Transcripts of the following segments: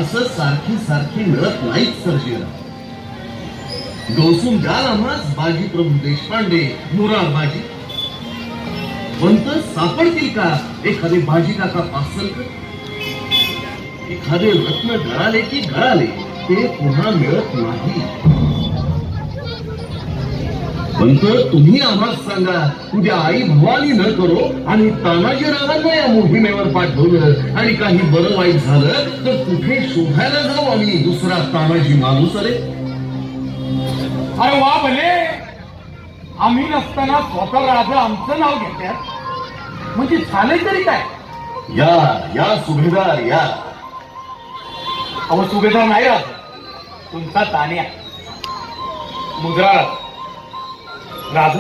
असं सारखी सारखी मिळत नाहीच सर्जीराव. गौसून द्याल आम्हास बाजी प्रभू देशपांडे, मोरारबाजी. पण तर सापडतील का एखादे बाजी काका पासलकर? एखादे रत्न गळाले की गळाले, ते पुन्हा मिळत नाही. पण तर तुम्ही आम्हाला सांगा, उद्या आई भवानी न करो आणि तानाजीरावांना या मोहिमेवर पाठवलं आणि काही बरं वाईट झालं तर कुठे शोधायला जाऊ आम्ही दुसरा तानाजी माणूस? अरे अरे वा भले, आम्ही नसताना स्वतः राजा आमचं नाव घेतात म्हणजे झालंय तरी काय? या या सुभेदार या. अहो सुभेदार नाही राज, तुमचा तान्या मुद्रा राज.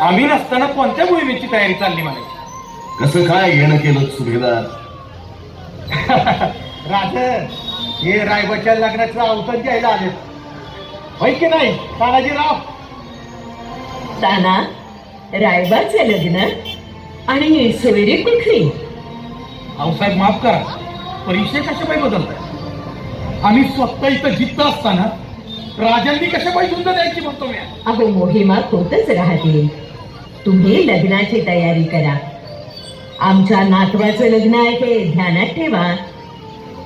आम्ही नसताना कोणत्या मोहिमेची तयारी चालली म्हणायची? कसं काय येणं केलं सुभेदार? राज, हे रायबाच्या लग्नाचं अवतर द्यायला आले होय की नाही तानाजीराव? ताना, रायबाचे लग्न आणि सोयरी कुठली? आऊसाहेब माफ करा, परीक्षा कशा पाहिजे बदलताय? आम्ही स्वतः इथं जिद्द असताना राजांनी कशा पाहिजे झुंज द्यायची म्हणतो मी. अहो मोहिमा होतच राहते. तुम्ही लग्नाची तयारी करा. आमच्या नातवाचं लग्न आहे ते ध्यानात ठेवा.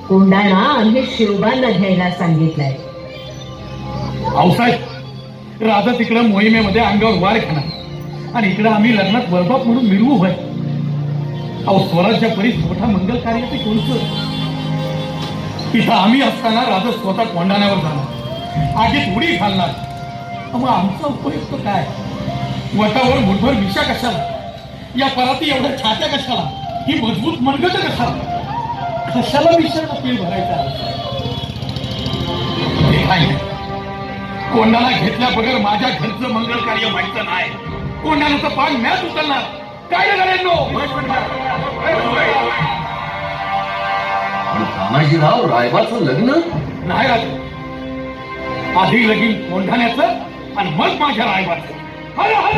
कोंडाणा आम्ही शिवबांना घ्यायला सांगितलंय. आऊसाहेब, राजा तिकडं मोहिमेमध्ये अंगावर वार खाणार आणि इकडं आम्ही लग्नात वरबाप म्हणून मिरवू होय. अहो स्वराज्य परीस मोठा मंगल कार्य ते कोणतं? तिथं आम्ही असताना राजा स्वतः कोंडाण्यावर जाणार, आगीत उडी घालणार. मग आमचा उपयुक्त काय? वटावर मुठभर विषा कशाला? या पराती एवढ्या छात्या कशाला? ही मजबूत मनगट कशाला? कशाला विषाला पीळ भरायचा? हे काय नाही. कोंडाला घेतल्या बगर माझ्या घरचं मंगल कार्य व्हायचं नाही. कोंडाण्याचं पान मॅच उचलणार. काय करायलो? तानाजीराव, रायबाचं लग्न नाही राजा, आधी लगीन कोंढाण्याचं आणि मग माझ्या रायबाचं. हर हर